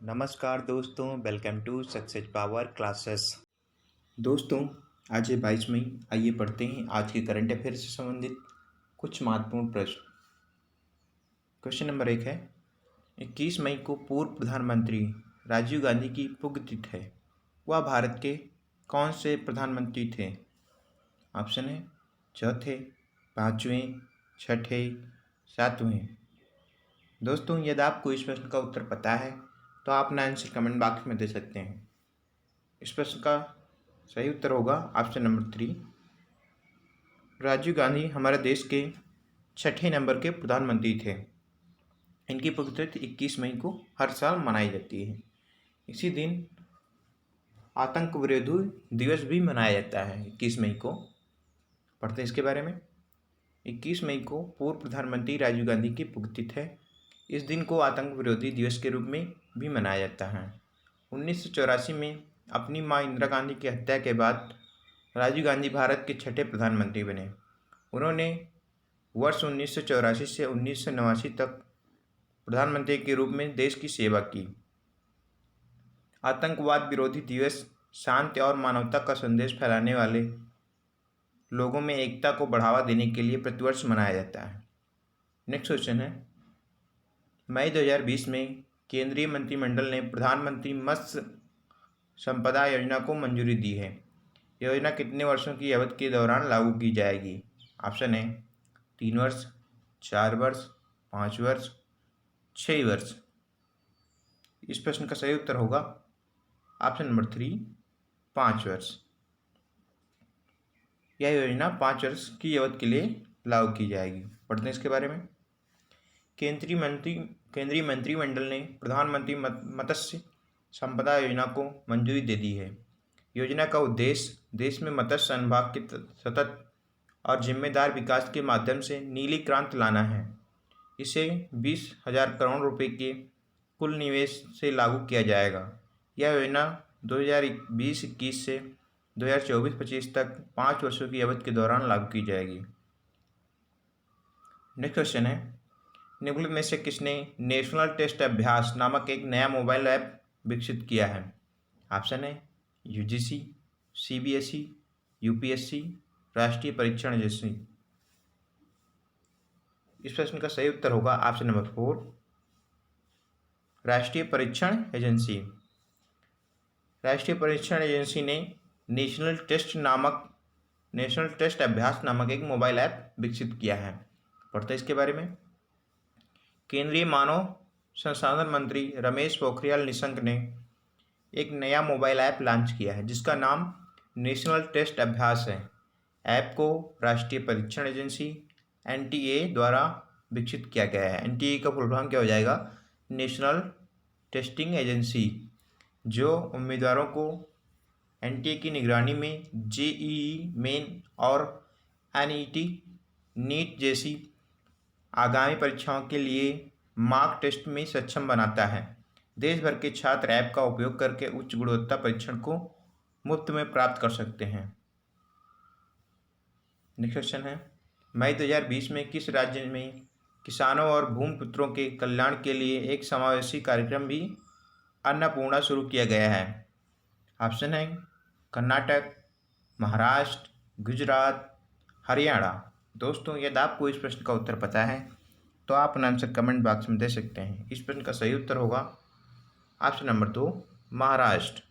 नमस्कार दोस्तों, welcome to success power classes. दोस्तों, आज है 22 मई। आइए पढ़ते हैं आज के करंट अफेयर से संबंधित कुछ महत्वपूर्ण प्रश्न। क्वेश्चन नंबर 1 है, 21 मई को पूर्व प्रधानमंत्री राजीव गांधी की पुण्यतिथि है। वह भारत के कौन से प्रधानमंत्री थे? ऑप्शन है चौथे, पाँचवें, छठे, सातवें। दोस्तों, यदि आपको इस प्रश्न का उत्तर पता है तो आप अपना आंसर कमेंट बॉक्स में दे सकते हैं। इस प्रश्न का सही उत्तर होगा ऑप्शन नंबर 3। राजीव गांधी हमारे देश के छठे नंबर के प्रधानमंत्री थे। इनकी पुण्यतिथि 21 मई को हर साल मनाई जाती है। इसी दिन आतंक विरोधी दिवस भी मनाया जाता है। 21 मई को पढ़ते हैं इसके बारे में। 21 मई को पूर्व प्रधानमंत्री राजीव गांधी की पुण्यतिथि है। इस दिन को आतंक विरोधी दिवस के रूप में भी मनाया जाता है। 1984 में अपनी मां इंदिरा गांधी की हत्या के बाद राजीव गांधी भारत के छठे प्रधानमंत्री बने। उन्होंने वर्ष 1984 से 1989 तक प्रधानमंत्री के रूप में देश की सेवा की। आतंकवाद विरोधी दिवस शांति और मानवता का संदेश फैलाने वाले लोगों में एकता को बढ़ावा देने के लिए प्रतिवर्ष मनाया जाता है। नेक्स्ट क्वेश्चन है, मई 2020 में केंद्रीय मंत्रिमंडल ने प्रधानमंत्री मत्स्य संपदा योजना को मंजूरी दी है। योजना कितने वर्षों की अवधि के दौरान लागू की जाएगी? ऑप्शन है 3 वर्ष, 4 वर्ष, 5 वर्ष, 6 वर्ष। इस प्रश्न का सही उत्तर होगा ऑप्शन नंबर 3, 5 वर्ष। यह योजना 5 वर्ष की अवधि के लिए लागू की जाएगी। पढ़ते हैं इसके बारे में। केंद्रीय मंत्रिमंडल ने प्रधानमंत्री मत्स्य संपदा योजना को मंजूरी दे दी है। योजना का उद्देश्य देश में मत्स्य अनुभाग के सतत और जिम्मेदार विकास के माध्यम से नीली क्रांति लाना है। इसे 20,000 करोड़ रुपए के कुल निवेश से लागू किया जाएगा। यह योजना 2020-21 से 2024-25 तक 5 वर्षों की अवधि के दौरान लागू की जाएगी। नेक्स्ट क्वेश्चन है, निम्नलिखित में से किसने नेशनल टेस्ट अभ्यास नामक एक नया मोबाइल ऐप विकसित किया है? ऑप्शन है यूजीसी, सीबीएसई, यूपीएससी, राष्ट्रीय परीक्षण एजेंसी। इस प्रश्न का सही उत्तर होगा ऑप्शन नंबर 4, राष्ट्रीय परीक्षण एजेंसी। राष्ट्रीय परीक्षण एजेंसी ने नेशनल टेस्ट अभ्यास नामक एक मोबाइल ऐप विकसित किया है। पढ़ते इसके बारे में। केंद्रीय मानव संसाधन मंत्री रमेश पोखरियाल निशंक ने एक नया मोबाइल ऐप लॉन्च किया है जिसका नाम नेशनल टेस्ट अभ्यास है। ऐप को राष्ट्रीय परीक्षण एजेंसी एनटीए द्वारा विकसित किया गया है। एनटीए का फुल फॉर्म क्या हो जाएगा? नेशनल टेस्टिंग एजेंसी, जो उम्मीदवारों को एनटीए की निगरानी में जेईई मेन और एनईटी नीट जैसी आगामी परीक्षाओं के लिए मॉक टेस्ट में सक्षम बनाता है। देश भर के छात्र ऐप का उपयोग करके उच्च गुणवत्ता परीक्षण को मुफ्त में प्राप्त कर सकते हैं। नेक्स्ट क्वेश्चन है, मई 2020 में किस राज्य में किसानों और भूमिपुत्रों के कल्याण के लिए एक समावेशी कार्यक्रम भी अन्नपूर्णा शुरू किया गया है? ऑप्शन है कर्नाटक, महाराष्ट्र, गुजरात, हरियाणा। दोस्तों, यदि आपको इस प्रश्न का उत्तर पता है तो आप अपना आंसर कमेंट बॉक्स में दे सकते हैं। इस प्रश्न का सही उत्तर होगा ऑप्शन नंबर 2, महाराष्ट्र।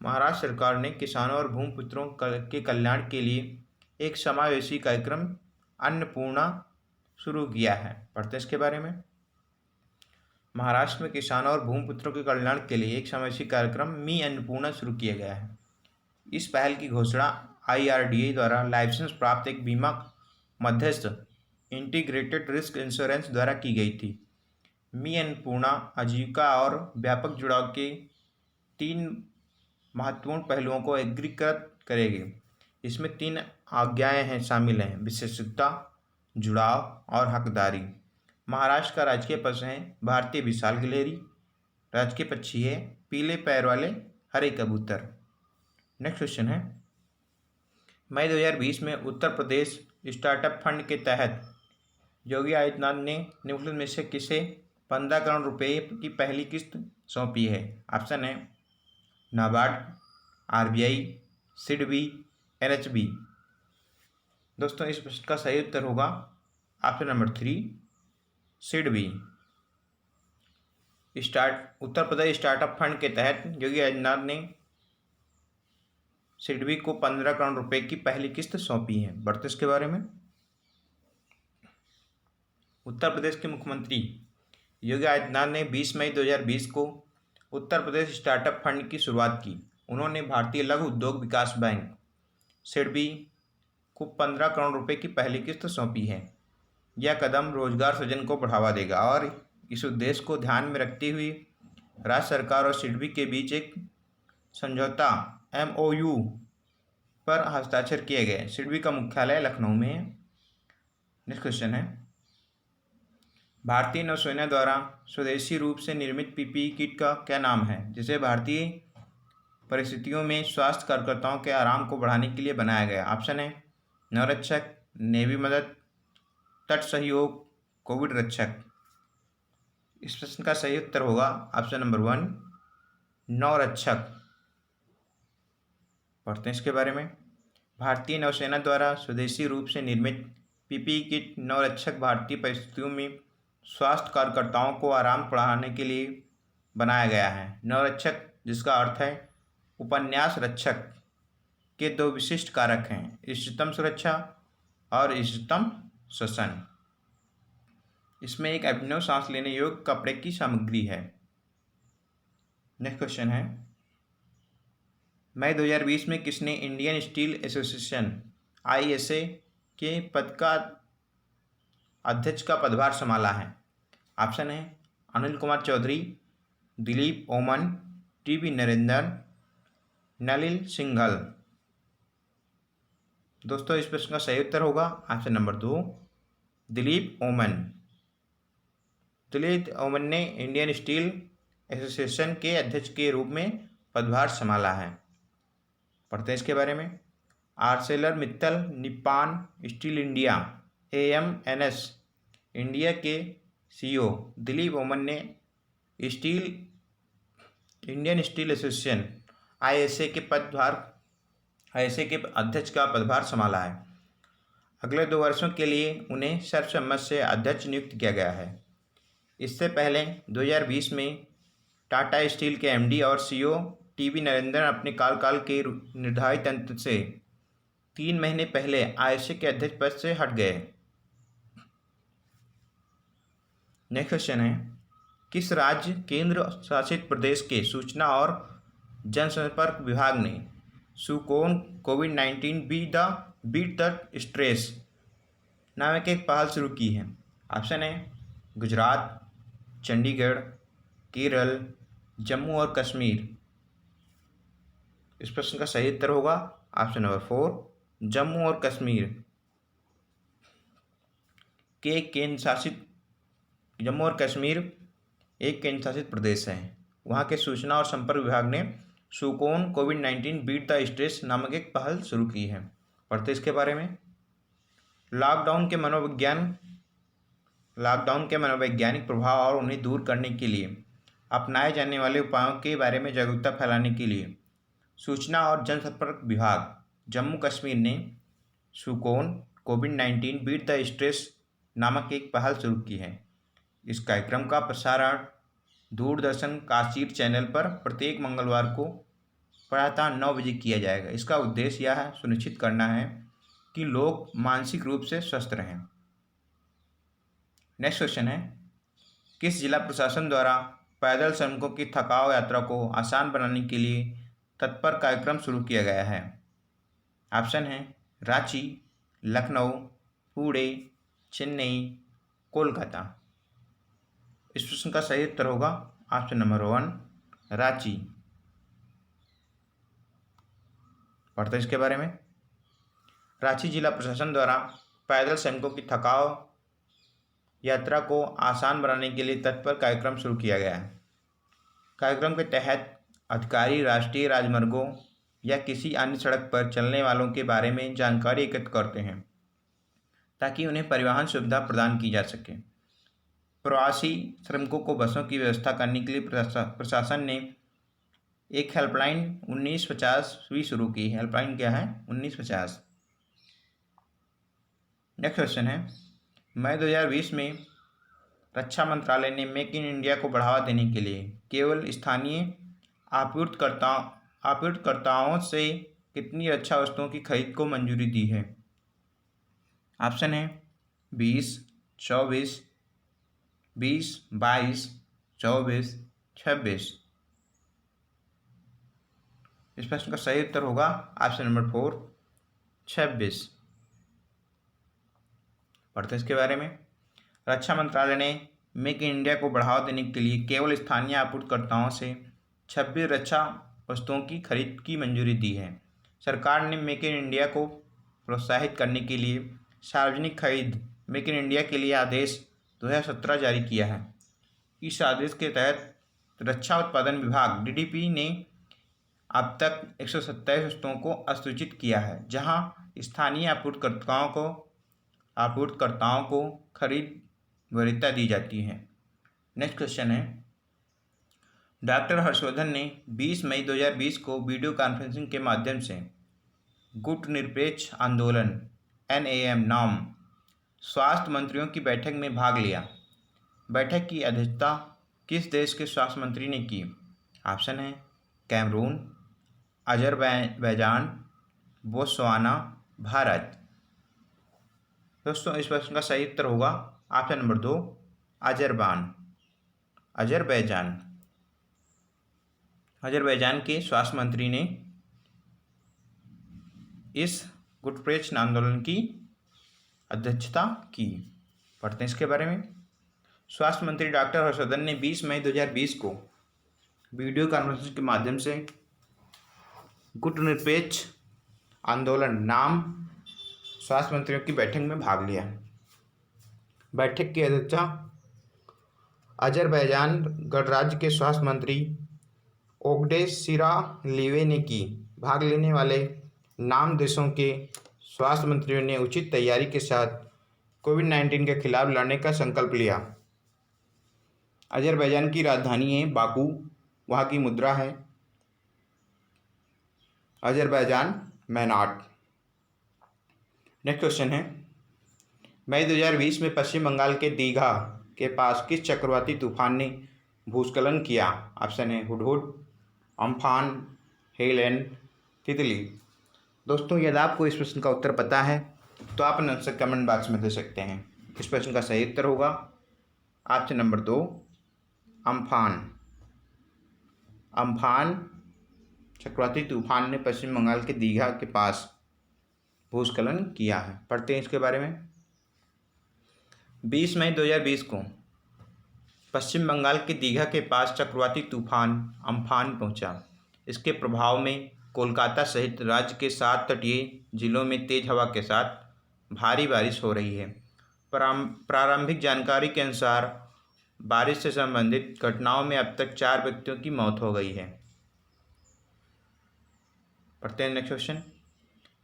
महाराष्ट्र सरकार ने किसानों और भूमिपुत्रों के कल्याण के लिए एक समावेशी कार्यक्रम अन्नपूर्णा शुरू किया है। पढ़ते हैं इसके बारे में। महाराष्ट्र में किसानों और भूमिपुत्रों के कल्याण के लिए एक समावेशी कार्यक्रम मी अन्नपूर्णा शुरू किया गया है। इस पहल की घोषणा IRDA द्वारा लाइसेंस प्राप्त एक बीमा मध्यस्थ इंटीग्रेटेड रिस्क इंश्योरेंस द्वारा की गई थी। मी अन्नपूर्णा आजीविका और व्यापक जुड़ाव के 3 महत्वपूर्ण पहलुओं को एकीकृत करेगी। इसमें 3 आज्ञाएं हैं शामिल हैं: विशेषज्ञता, जुड़ाव और हकदारी। महाराष्ट्र का राजकीय पशु है भारतीय विशाल गिलहरी। राजकीय पक्षी है पीले पैर वाले हरे कबूतर। नेक्स्ट क्वेश्चन है, मई 2020 में उत्तर प्रदेश स्टार्टअप फंड के तहत योगी आदित्यनाथ ने निम्नलिखित में से किसे 15 करोड़ रुपए की पहली किस्त सौंपी है? ऑप्शन है नाबार्ड, आरबीआई, सिडबी, एनएचबी। दोस्तों इस प्रश्न का सही उत्तर होगा option number 3, SIDBI. Uttar Pradesh startup fund के तहत योगी आदित्यनाथ ने सिडबी को 15 करोड़ रुपए की पहली किस्त सौंपी है। बढ़ते इसके बारे में। उत्तर प्रदेश के मुख्यमंत्री योगी आदित्यनाथ ने 20 मई 2020 को उत्तर प्रदेश स्टार्टअप फंड की शुरुआत की। उन्होंने भारतीय लघु उद्योग विकास बैंक सिडबी को 15 करोड़ रुपए की पहली किस्त सौंपी है। यह कदम रोजगार सृजन को बढ़ावा देगा और इस उद्देश्य को ध्यान में रखते हुए राज्य सरकार और सिडबी के बीच एक समझौता MOU पर हस्ताक्षर किए गए। सिडबी का मुख्यालय लखनऊ में है। नेक्स्ट क्वेश्चन है, भारतीय नौसेना द्वारा स्वदेशी रूप से निर्मित PPE किट का क्या नाम है, जिसे भारतीय परिस्थितियों में स्वास्थ्य कार्यकर्ताओं के आराम को बढ़ाने के लिए बनाया गया? ऑप्शन है नवरक्षक, नेवी मदद, तट सहयोग, कोविड रक्षक। इस प्रश्न का सही उत्तर होगा ऑप्शन नंबर 1, नौरक्षक। पढ़ते हैं इसके बारे में। भारतीय नौसेना द्वारा स्वदेशी रूप से निर्मित PPE किट नौरक्षक भारतीय परिस्थितियों में स्वास्थ्य कार्यकर्ताओं को आराम बढ़ाने के लिए बनाया गया है। नवरक्षक, जिसका अर्थ है उपन्यास रक्षक, के 2 विशिष्ट कारक हैं, इष्टतम सुरक्षा और इष्टतम श्वसन। इसमें एक अभिनव सांस लेने योग्य कपड़े की सामग्री है। नेक्स्ट क्वेश्चन है, मई 2020 में किसने इंडियन स्टील एसोसिएशन ISA के पद का अध्यक्ष का पदभार संभाला है? ऑप्शन है अनिल कुमार चौधरी, दिलीप ओमन, TB नरेंद्रन, नलिन सिंघल। दोस्तों इस प्रश्न का सही उत्तर होगा ऑप्शन नंबर 2, दिलीप ओमन। दिलीप ओमन ने इंडियन स्टील एसोसिएशन के अध्यक्ष के रूप में पदभार संभाला है। पढ़ते हैं इसके बारे में। Arcelor Mittal Nippon steel India AMNS India के CEO दिलीप ओमन ने इंडियन स्टील एसोसिएशन ISA के अध्यक्ष का पदभार संभाला है। अगले 2 वर्षों के लिए उन्हें सर्वसम्मति से अध्यक्ष नियुक्त किया गया है। इससे पहले 2020 में टाटा स्टील के MD और CEO TB नरेंद्रन अपने कार्यकाल के निर्धारित अंत से 3 महीने पहले ISA के अध्यक्ष पद से हट गए। नेक्स्ट क्वेश्चन है, किस राज्य केंद्र शासित प्रदेश के सूचना और जनसंपर्क विभाग ने सुकोन कोविड-19 बीट द स्ट्रेस नामक एक पहल शुरू की है? ऑप्शन है गुजरात, चंडीगढ़, केरल, जम्मू और कश्मीर। इस प्रश्न का सही उत्तर होगा ऑप्शन नंबर 4, जम्मू और कश्मीर जम्मू और कश्मीर एक केंद्र शासित प्रदेश है। वहाँ के सूचना और संपर्क विभाग ने सुकोन कोविड-19 बीट द स्ट्रेस नामक एक पहल शुरू की है। पढ़ते इसके बारे में। लॉकडाउन के मनोवैज्ञानिक प्रभाव और उन्हें दूर करने के लिए अपनाए जाने वाले उपायों के बारे में जागरूकता फैलाने के लिए सूचना और जनसंपर्क विभाग जम्मू कश्मीर ने सुकोन कोविड-19 बीट द स्ट्रेस नामक एक पहल शुरू की है। इस कार्यक्रम का प्रसारण दूरदर्शन काशीर चैनल पर प्रत्येक मंगलवार को प्रातः 9 बजे किया जाएगा। इसका उद्देश्य यह सुनिश्चित करना है कि लोग मानसिक रूप से स्वस्थ रहें। नेक्स्ट क्वेश्चन है, किस जिला प्रशासन द्वारा पैदल श्रमिकों की थकाऊ यात्रा को आसान बनाने के लिए तत्पर कार्यक्रम शुरू किया गया है? ऑप्शन है रांची, लखनऊ, पुणे, चेन्नई, कोलकाता। इस प्रश्न का सही उत्तर होगा ऑप्शन नंबर 1, रांची। पढ़ते हैं इसके बारे में। रांची जिला प्रशासन द्वारा पैदल श्रमिकों की थकाऊ यात्रा को आसान बनाने के लिए तत्पर कार्यक्रम शुरू किया गया है। कार्यक्रम के तहत अधिकारी राष्ट्रीय राजमार्गों या किसी अन्य सड़क पर चलने वालों के बारे में जानकारी एकत्र करते हैं ताकि उन्हें परिवहन सुविधा प्रदान की जा सके। प्रवासी श्रमिकों को बसों की व्यवस्था करने के लिए प्रशासन ने एक हेल्पलाइन 1950 भी शुरू की। हेल्पलाइन क्या है? 1950। नेक्स्ट क्वेश्चन है, मई 2020 में रक्षा मंत्रालय ने मेक इन इंडिया को बढ़ावा देने के लिए केवल स्थानीय आपूर्तिकर्ताओं से कितनी रक्षा वस्तुओं की खरीद को मंजूरी दी है? ऑप्शन है 20, 24, 20, 22, 24, 26। इस प्रश्न का सही उत्तर होगा ऑप्शन नंबर 4, 26। पढ़ते हैं इसके बारे में। रक्षा मंत्रालय ने मेक इन इंडिया को बढ़ावा देने के लिए केवल स्थानीय आपूर्तिकर्ताओं से 26 रक्षा वस्तुओं की खरीद की मंजूरी दी है। सरकार ने मेक इन इंडिया को प्रोत्साहित करने के लिए सार्वजनिक खरीद मेक इन इंडिया के लिए आदेश 2017 जारी किया है। इस आदेश के तहत रक्षा उत्पादन विभाग DDP ने अब तक 127 वस्तुओं को अधिसूचित किया है, जहां स्थानीय आपूर्तिकर्ताओं को खरीद वरीयता दी जाती है। नेक्स्ट क्वेश्चन है, डॉक्टर हर्षवर्धन ने 20 मई 2020 को वीडियो कॉन्फ्रेंसिंग के माध्यम से गुटनिरपेक्ष आंदोलन NAM नाम स्वास्थ्य मंत्रियों की बैठक में भाग लिया। बैठक की अध्यक्षता किस देश के स्वास्थ्य मंत्री ने की? ऑप्शन है कैमरून, अजरबैजान, बोत्सवाना, भारत। दोस्तों इस प्रश्न का सही उत्तर होगा ऑप्शन नंबर 2, अजरबैजान के स्वास्थ्य मंत्री ने इस गुटनिरपेक्ष आंदोलन की अध्यक्षता की। पढ़ते हैं इसके बारे में। स्वास्थ्य मंत्री डॉक्टर हर्षवर्धन ने 20 मई 2020 को वीडियो कॉन्फ्रेंसिंग के माध्यम से गुटनिरपेक्ष आंदोलन नाम स्वास्थ्य मंत्रियों की बैठक में भाग लिया। बैठक की अध्यक्षता अजरबैजान गणराज्य के स्वास्थ्य मंत्री ओगडे सिरालीवे ने की। भाग लेने वाले नाम देशों के स्वास्थ्य मंत्रियों ने उचित तैयारी के साथ कोविड-19 के खिलाफ लड़ने का संकल्प लिया। अजरबैजान की राजधानी है बाकू, वहाँ की मुद्रा है अजरबैजान मैनाट। नेक्स्ट क्वेश्चन है, मई 2020 में पश्चिम बंगाल के दीघा के पास किस चक्रवाती तूफान ने भूस्खलन किया? ऑप्शन है हुडहुड, अम्फान, हेलेन, तितली। दोस्तों यदि आपको इस प्रश्न का उत्तर पता है तो आप आंसर कमेंट बॉक्स में दे सकते हैं। इस प्रश्न का सही उत्तर होगा ऑप्शन नंबर 2, अम्फान। अम्फान चक्रवाती तूफान ने पश्चिम बंगाल के दीघा के पास भूस्खलन किया है। पढ़ते हैं इसके बारे में। 20 मई 2020 को पश्चिम बंगाल के दीघा के पास चक्रवाती तूफान अम्फान पहुंचा। इसके प्रभाव में कोलकाता सहित राज्य के 7 तटीय जिलों में तेज हवा के साथ भारी बारिश हो रही है। प्रारंभिक जानकारी के अनुसार बारिश से संबंधित घटनाओं में अब तक 4 व्यक्तियों की मौत हो गई है। पढ़ते हैं नेक्स्ट क्वेश्चन।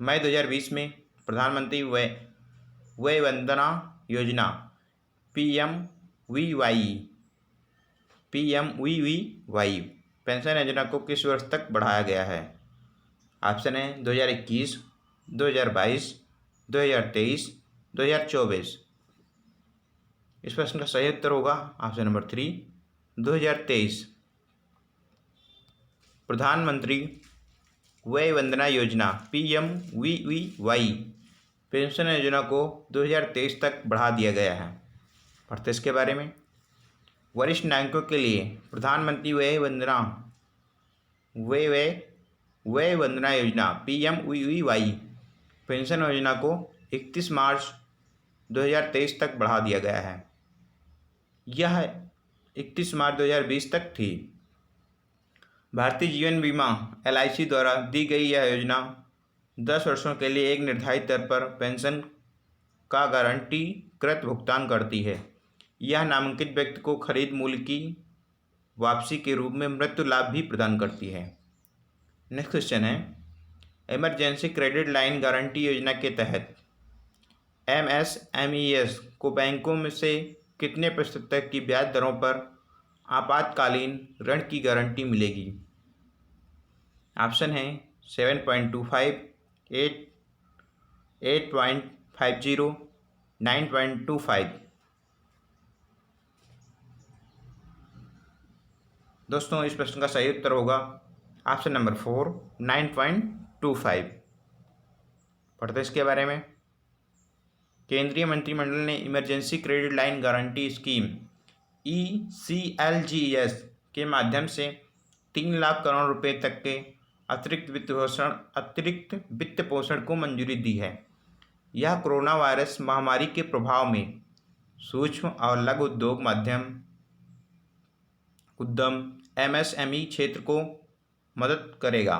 मई 2020 में प्रधानमंत्री वय वंदना योजना PMVY पेंशन योजना को किस वर्ष तक बढ़ाया गया है? ऑप्शन है 2021, 2022, 2023, 2024। इस प्रश्न का सही उत्तर होगा ऑप्शन नंबर 3, 2023। प्रधानमंत्री वय वंदना योजना PMVY पेंशन योजना को 2023 तक बढ़ा दिया गया है। पढ़ते इसके बारे में। वरिष्ठ नागरिकों के लिए प्रधानमंत्री वय वंदना योजना PMVY पेंशन योजना को 31 मार्च 2023 तक बढ़ा दिया गया है। यह 31 मार्च 2020 तक थी। भारतीय जीवन बीमा LIC द्वारा दी गई यह योजना 10 वर्षों के लिए एक निर्धारित दर पर पेंशन का गारंटीकृत भुगतान करती है। यह नामांकित व्यक्ति को खरीद मूल्य की वापसी के रूप में मृत्यु लाभ भी प्रदान करती है। नेक्स्ट क्वेश्चन है, इमरजेंसी क्रेडिट लाइन गारंटी योजना के तहत MSMES को बैंकों में से कितने प्रतिशत तक की ब्याज दरों पर आपातकालीन ऋण की गारंटी मिलेगी? ऑप्शन है 7.25, 8.50, 9.25। दोस्तों, इस प्रश्न का सही उत्तर होगा ऑप्शन नंबर 4, 9.25। पढ़ते इसके बारे में। केंद्रीय मंत्रिमंडल ने emergency credit line guarantee scheme ECLGS के माध्यम से 3 लाख करोड़ रुपए तक के अतिरिक्त वित्त पोषण को मंजूरी दी है। यह कोरोना वायरस महामारी के प्रभाव में सूक्ष्म और लघु उद्योग उद्यम MSME क्षेत्र को मदद करेगा।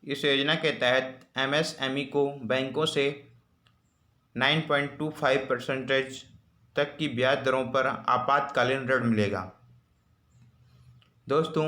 इस योजना के तहत MSME को बैंकों से 9.25% तक की ब्याज दरों पर आपातकालीन ऋण मिलेगा। दोस्तों,